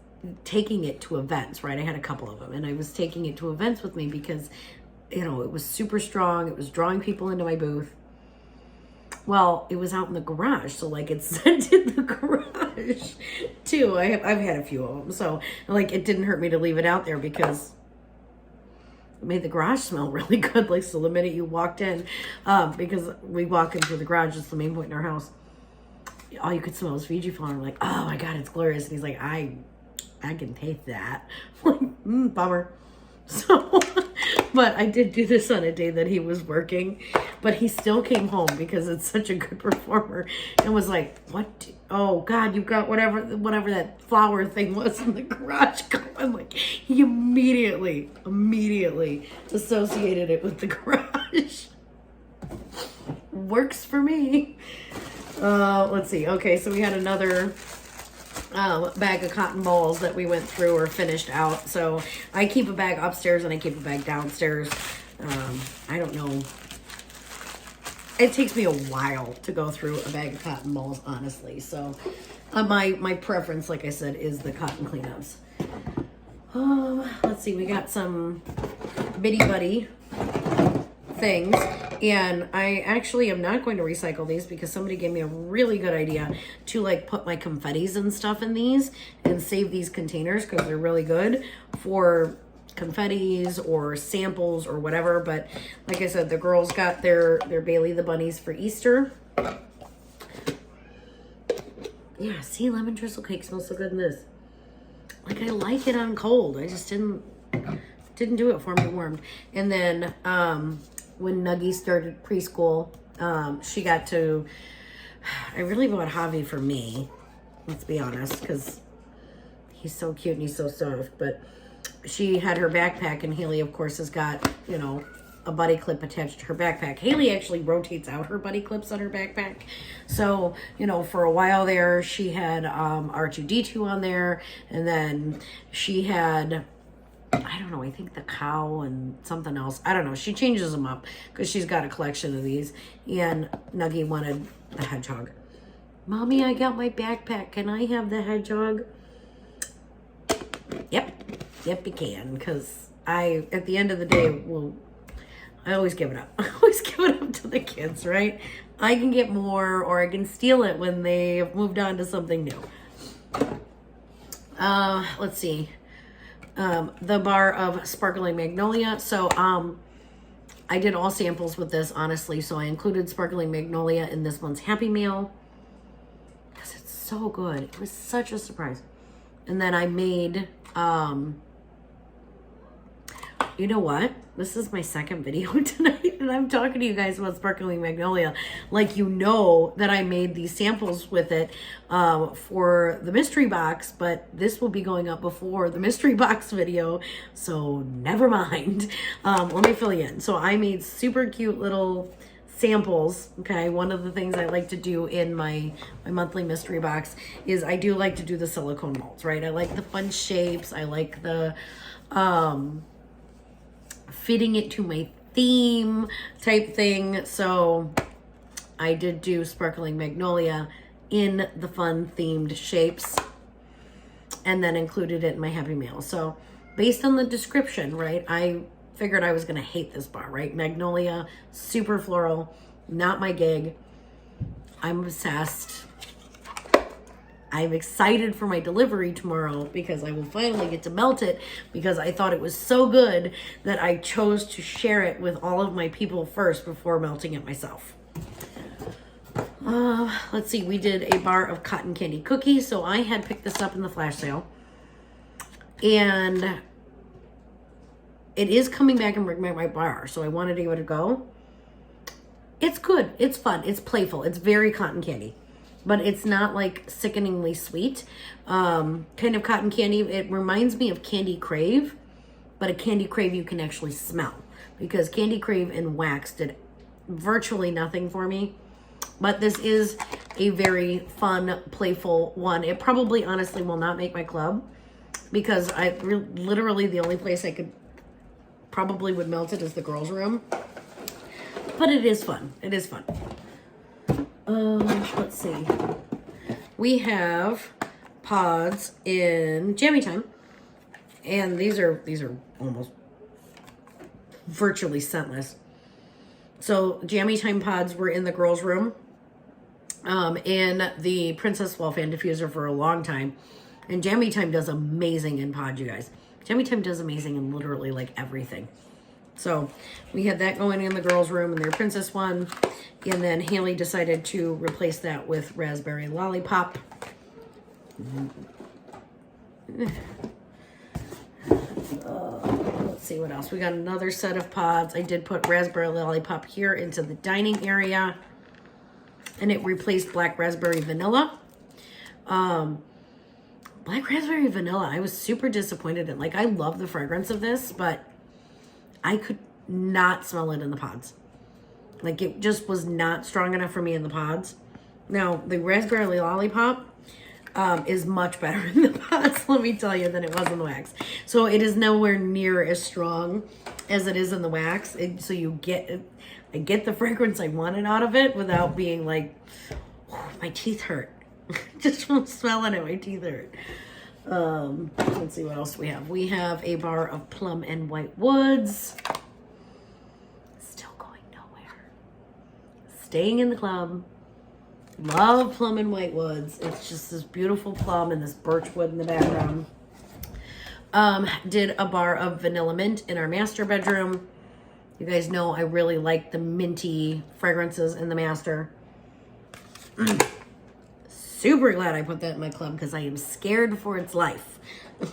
taking it to events, right? I had a couple of them, and I was taking it to events with me because, you know, it was super strong. It was drawing people into my booth. Well, it was out in the garage, so like it scented the garage too. I've had a few of them, so like it didn't hurt me to leave it out there because it made the garage smell really good. Like, so the minute you walked in, because we walk into the garage, it's the main point in our house. All you could smell was Fiji flower. I'm like, oh my God, it's glorious. And he's like, I can taste that. I'm like, bummer. So, but I did do this on a day that he was working, but he still came home because it's such a good performer and was like, what? Oh God, you've got whatever that flower thing was in the garage. I'm like, he immediately associated it with the garage. Works for me. Let's see. Okay, so we had another bag of cotton balls that we went through or finished out. So I keep a bag upstairs and I keep a bag downstairs. I don't know. It takes me a while to go through a bag of cotton balls, honestly. So my preference, like I said, is the cotton cleanups. Let's see. We got some bitty buddy things, and I actually am not going to recycle these because somebody gave me a really good idea to like put my confettis and stuff in these and save these containers because they're really good for confettis or samples or whatever. But like I said, the girls got their Bailey the bunnies for Easter. Yeah, see, lemon drizzle cake smells so good in this. Like, I like it on cold. I just didn't do it for me warmed. And then when Nuggie started preschool, she got to, I really bought Javi for me, let's be honest, because he's so cute and he's so soft. But she had her backpack, and Haley, of course, has got, you know, a buddy clip attached to her backpack. Haley actually rotates out her buddy clips on her backpack. So, you know, for a while there, she had R2-D2 on there, and then she had, I don't know, I think the cow and something else. I don't know. She changes them up because she's got a collection of these. And Nuggie wanted the hedgehog. Mommy, I got my backpack. Can I have the hedgehog? Yep, you can. Because at the end of the day, I always give it up. I always give it up to the kids, right? I can get more, or I can steal it when they have moved on to something new. Let's see. The bar of Sparkling Magnolia. So, I did all samples with this, honestly. So I included Sparkling Magnolia in this one's Happy Meal because it's so good. It was such a surprise. And then I made, you know what? This is my second video tonight, and I'm talking to you guys about Sparkling Magnolia. Like, you know that I made these samples with it for the mystery box, but this will be going up before the mystery box video, so never mind. Let me fill you in. So I made super cute little samples. Okay, one of the things I like to do in my monthly mystery box is I do like to do the silicone molds, right? I like the fun shapes. I like the fitting it to my theme type thing. So I did do Sparkling Magnolia in the fun themed shapes and then included it in my Happy Meal. So based on the description, right, I figured I was going to hate this bar, right? Magnolia, super floral, not my gig. I'm obsessed. I'm excited for my delivery tomorrow because I will finally get to melt it because I thought it was so good that I chose to share it with all of my people first before melting it myself. Let's see, we did a bar of cotton candy cookies. So I had picked this up in the flash sale. And it is coming back and bring my bar. So I wanted to give it a go. It's good. It's fun. It's playful. It's very cotton candy. But it's not like sickeningly sweet. Kind of cotton candy. It reminds me of Candy Crave. But a Candy Crave you can actually smell. Because Candy Crave and wax did virtually nothing for me. But this is a very fun, playful one. It probably, honestly, will not make my club. Because literally the only place I could probably would melt it is the girls' room. But it is fun. It is fun. Let's see. We have pods in Jammy Time. And these are almost virtually scentless. So Jammy Time pods were in the girls' room. In the Princess Wall fan diffuser for a long time. And Jammy Time does amazing in pod, you guys. Jammy Time does amazing in literally like everything. So we had that going in the girls' room in their princess one. And then Haley decided to replace that with raspberry lollipop. Let's see what else. We got another set of pods. I did put raspberry lollipop here into the dining area. And it replaced black raspberry vanilla. Black raspberry vanilla, I was super disappointed in. Like, I love the fragrance of this, but I could not smell it in the pods. Like, it just was not strong enough for me in the pods. Now, the raspberry lollipop is much better in the pods, let me tell you, than it was in the wax. So it is nowhere near as strong as it is in the wax. So you get, I get the fragrance I wanted out of it without being like, oh, my teeth hurt. Just from smelling it, my teeth hurt. Let's see what else we have. We have a bar of plum and white woods. Still going nowhere. Staying in the club. Love plum and white woods. It's just this beautiful plum and this birch wood in the background. Did a bar of vanilla mint in our master bedroom. You guys know I really like the minty fragrances in the master. Super glad I put that in my club because I am scared for its life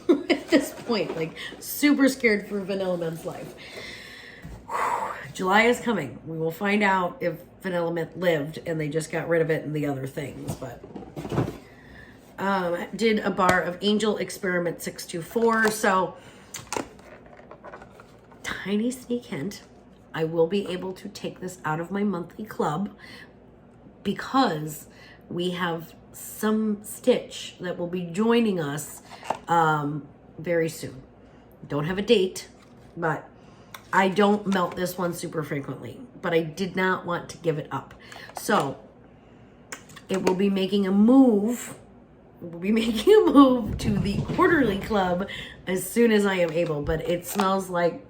at this point. Like, super scared for Vanilla Mint's life. Whew. July is coming. We will find out if Vanilla Mint lived and they just got rid of it and the other things. But did a bar of Angel Experiment 624. So, tiny sneak hint. I will be able to take this out of my monthly club because we have some stitch that will be joining us very soon. Don't have a date, but I don't melt this one super frequently, but I did not want to give it up. So it will be making a move. We'll be making a move to the quarterly club as soon as I am able, but it smells like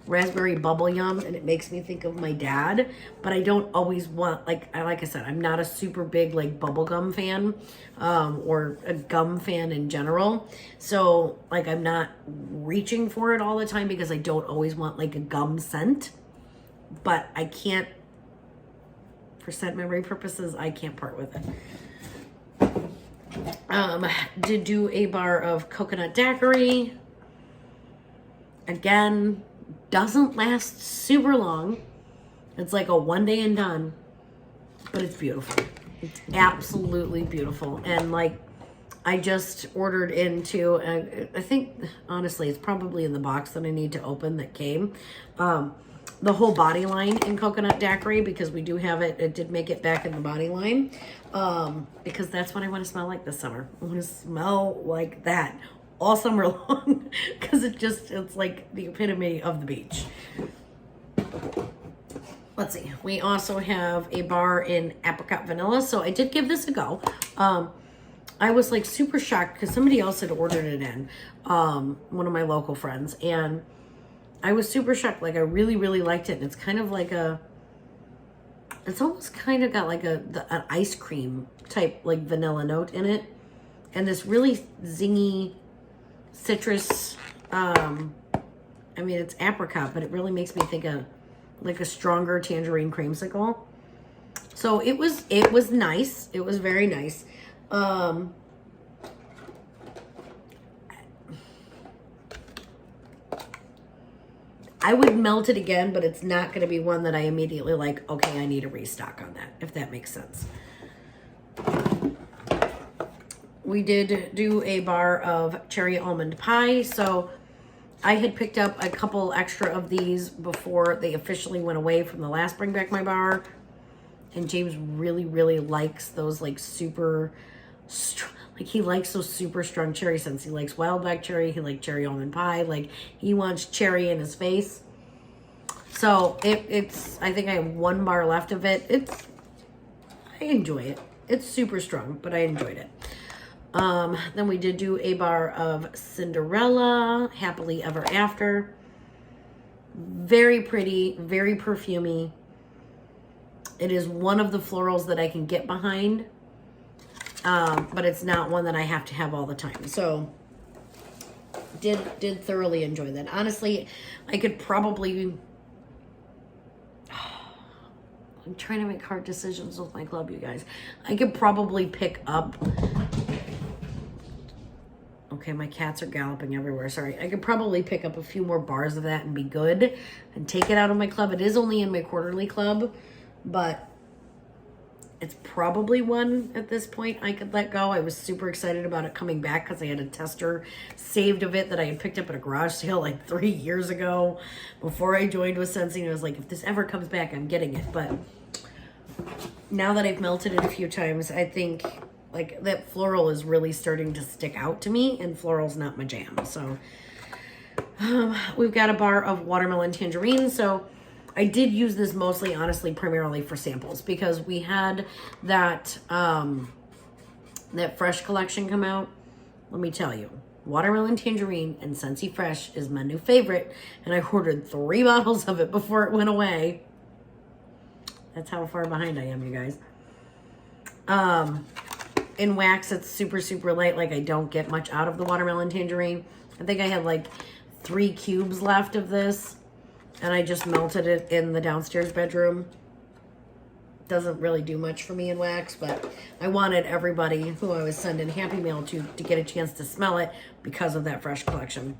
raspberry bubble yum and it makes me think of my dad, but I don't always want, like I said, I'm not a super big like bubblegum fan or a gum fan in general, so like I'm not reaching for it all the time because I don't always want like a gum scent, but I can't, for scent memory purposes, I can't part with it. Did do a bar of coconut daiquiri. Again, doesn't last super long. It's like a one day and done, but it's beautiful. It's absolutely beautiful. And like, I just ordered into, I think honestly, it's probably in the box that I need to open that came. the whole body line in coconut daiquiri because we do have it. It did make it back in the body line because that's what I want to smell like this summer. I want to smell like that all summer long because it's like the epitome of the beach. Let's see. We also have a bar in apricot vanilla. So I did give this a go. I was like super shocked because somebody else had ordered it in, one of my local friends, and I was super shocked. Like I really, really liked it. And it's kind of like it's almost kind of got like an ice cream type like vanilla note in it, and this really zingy citrus. I mean, it's apricot, but it really makes me think of like a stronger tangerine creamsicle. So it was nice. It was very nice. I would melt it again, but it's not going to be one that I immediately like, okay, I need a restock on that, if that makes sense. We did do a bar of cherry almond pie. So I had picked up a couple extra of these before they officially went away from the last Bring Back My Bar. And James really, really likes those like super like he likes those super strong cherry scents. He likes wild black cherry. He likes cherry almond pie. Like he wants cherry in his face. So it's I think I have one bar left of it. I enjoy it. It's super strong, but I enjoyed it. Then we did do a bar of Cinderella, Happily Ever After. Very pretty, very perfumey. It is one of the florals that I can get behind. But it's not one that I have to have all the time. So did thoroughly enjoy that. Honestly, I could probably I'm trying to make hard decisions with my club, you guys. I could probably pick up okay, my cats are galloping everywhere. Sorry. I could probably pick up a few more bars of that and be good and take it out of my club. It is only in my quarterly club, but it's probably one at this point I could let go. I was super excited about it coming back because I had a tester saved of it that I had picked up at a garage sale like 3 years ago before I joined with Sensing. I was like, if this ever comes back, I'm getting it. But now that I've melted it a few times, I think like that floral is really starting to stick out to me, and floral's not my jam. So we've got a bar of watermelon tangerine. So I did use this mostly, honestly, primarily for samples because we had that that fresh collection come out. Let me tell you, watermelon tangerine and Scentsy Fresh is my new favorite, and I ordered 3 bottles of it before it went away. That's how far behind I am, you guys. In wax, it's super, super light. Like, I don't get much out of the watermelon tangerine. I think I had like 3 cubes left of this, and I just melted it in the downstairs bedroom. Doesn't really do much for me in wax, but I wanted everybody who I was sending Happy Mail to get a chance to smell it because of that fresh collection.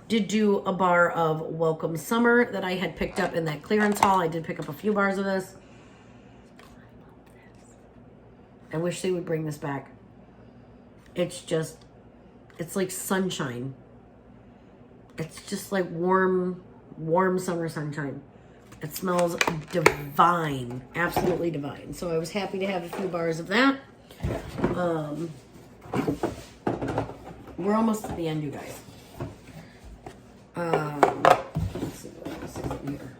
Did do a bar of Welcome Summer that I had picked up in that clearance haul. I did pick up a few bars of this. I wish they would bring this back. It's like sunshine. It's just like warm summer sunshine. It smells divine, absolutely divine. So I was happy to have a few bars of that. We're almost at the end, you guys. Let's see what else is in here.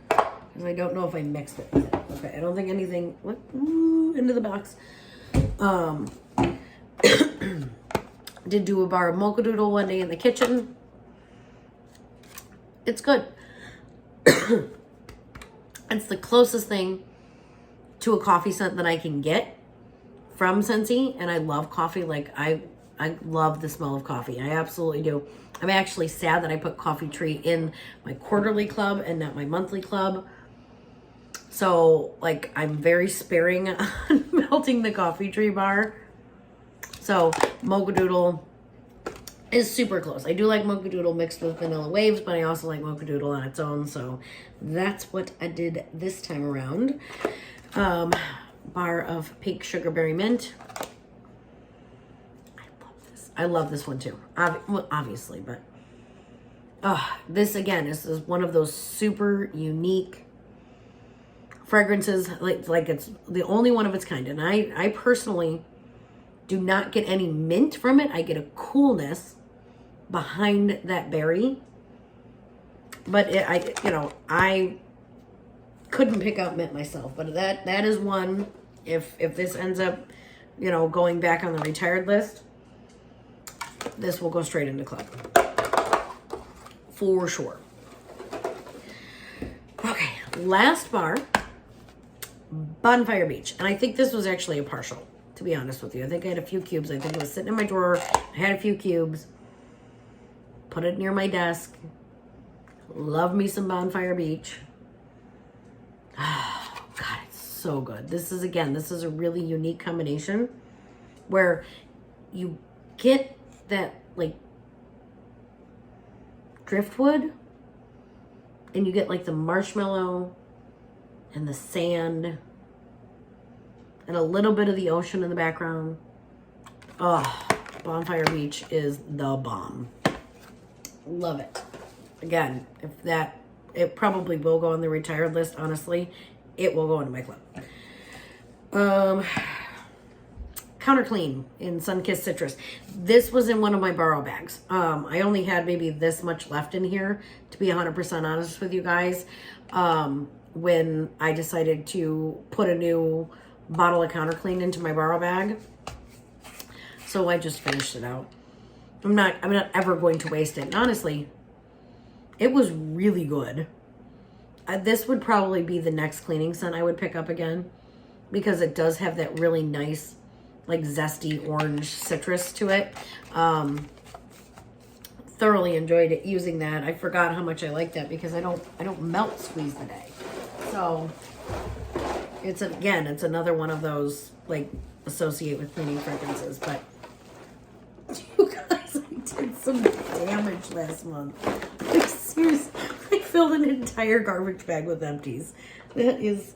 Because I don't know if I mixed it. Okay, I don't think anything went into the box. Did do a bar of Mocha Doodle one day in the kitchen. It's good. It's the closest thing to a coffee scent that I can get from Scentsy, and I love coffee. Like, I love the smell of coffee. I absolutely do. I'm actually sad that I put Coffee Tree in my quarterly club and not my monthly club. So, like, I'm very sparing on melting the Coffee Tree bar. So, Mocha Doodle is super close. I do like Mocha Doodle mixed with Vanilla Waves, but I also like Mocha Doodle on its own. So, that's what I did this time around. Bar of Pink Sugarberry Mint. I love this one too. Well, obviously, but This again is one of those super unique fragrances, like it's the only one of its kind. And I personally do not get any mint from it. I get a coolness behind that berry. But I couldn't pick out mint myself. But that is one, if this ends up, going back on the retired list, this will go straight into club. For sure. Okay, last bar, Bonfire Beach. And I think this was actually a partial, to be honest with you. I think I had a few cubes. I think it was sitting in my drawer. I had a few cubes. Put it near my desk. Love me some Bonfire Beach. Oh, God, it's so good. This is a really unique combination where you get that, like, driftwood, and you get, like, the marshmallow and the sand and a little bit of the ocean in the background. Oh, Bonfire Beach is the bomb. Love it. Again, it probably will go on the retired list, honestly. It will go into my club. Counter Clean in Sunkissed Citrus. This was in one of my borrow bags. I only had maybe this much left in here, to be 100% honest with you guys, when I decided to put a new bottle of Counter Clean into my borrow bag. So I just finished it out. I'm not ever going to waste it. And honestly, it was really good. This would probably be the next cleaning scent I would pick up again, because it does have that really nice, like, zesty orange citrus to it. Thoroughly enjoyed it using that. I forgot how much I like that because I don't melt squeeze the day. So it's another one of those, like, associate with cleaning fragrances. But you guys, I did some damage last month. Like, seriously, I filled an entire garbage bag with empties. That is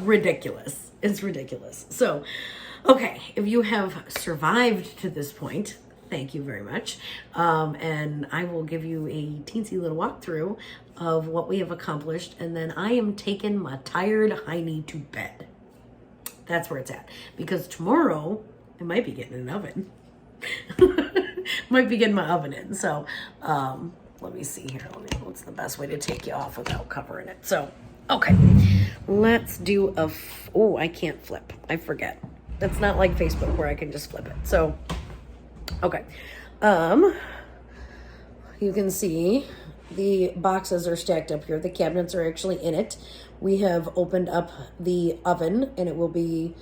ridiculous. It's ridiculous. So, okay, if you have survived to this point, thank you very much. And I will give you a teensy little walkthrough of what we have accomplished. And then I am taking my tired hiney to bed. That's where it's at. Because tomorrow, I might be getting an oven. Might be getting my oven in. So, let me see here. What's the best way to take you off without covering it? So, okay. Let's do I can't flip. I forget. That's not like Facebook where I can just flip it. So, okay. You can see the boxes are stacked up here. The cabinets are actually in it. We have opened up the oven, and it will be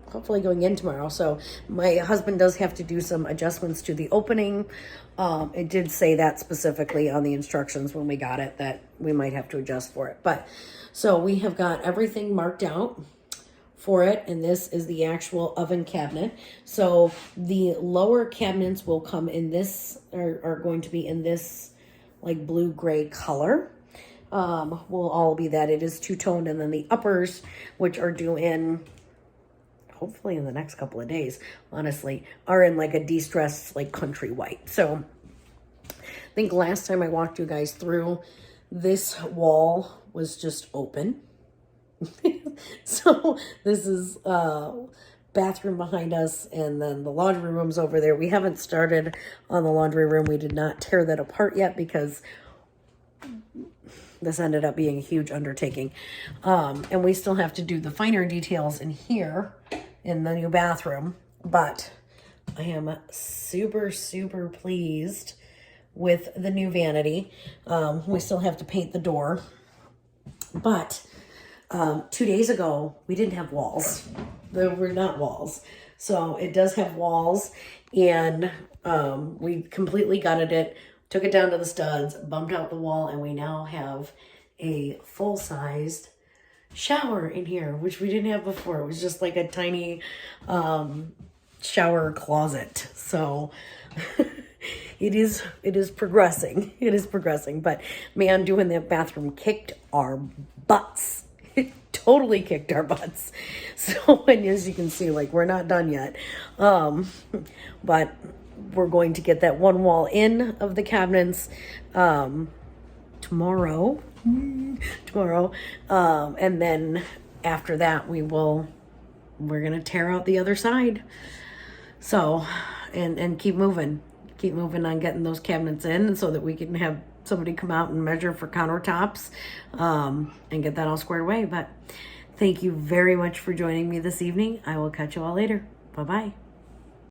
hopefully going in tomorrow. So my husband does have to do some adjustments to the opening. It did say that specifically on the instructions when we got it, that we might have to adjust for it. But so we have got everything marked out for it, and this is the actual oven cabinet. So the lower cabinets will come in this, are going to be in this, like, blue gray color. Will all be that. It is two-toned. And then the uppers, which are due in hopefully in the next couple of days, honestly, are in like a de-stressed, like, country white. So I think last time I walked you guys through, this wall was just open. So this is bathroom behind us, and then the laundry room's over there. We haven't started on the laundry room. We did not tear that apart yet because this ended up being a huge undertaking. And we still have to do the finer details in here in the new bathroom. But I am super, super pleased with the new vanity. We still have to paint the door. But 2 days ago, we didn't have walls. There were not walls. So it does have walls, and we completely gutted it, took it down to the studs, bumped out the wall, and we now have a full-sized shower in here, which we didn't have before. It was just like a tiny shower closet. So it is progressing. It is progressing. But man, doing that bathroom kicked our butts. It totally kicked our butts. So, and as you can see, like, we're not done yet. But we're going to get that one wall in of the cabinets tomorrow. And then after that, we're going to tear out the other side. So, and keep moving on getting those cabinets in so that we can have somebody come out and measure for countertops, and get that all squared away. But thank you very much for joining me this evening. I will catch you all later. Bye-bye.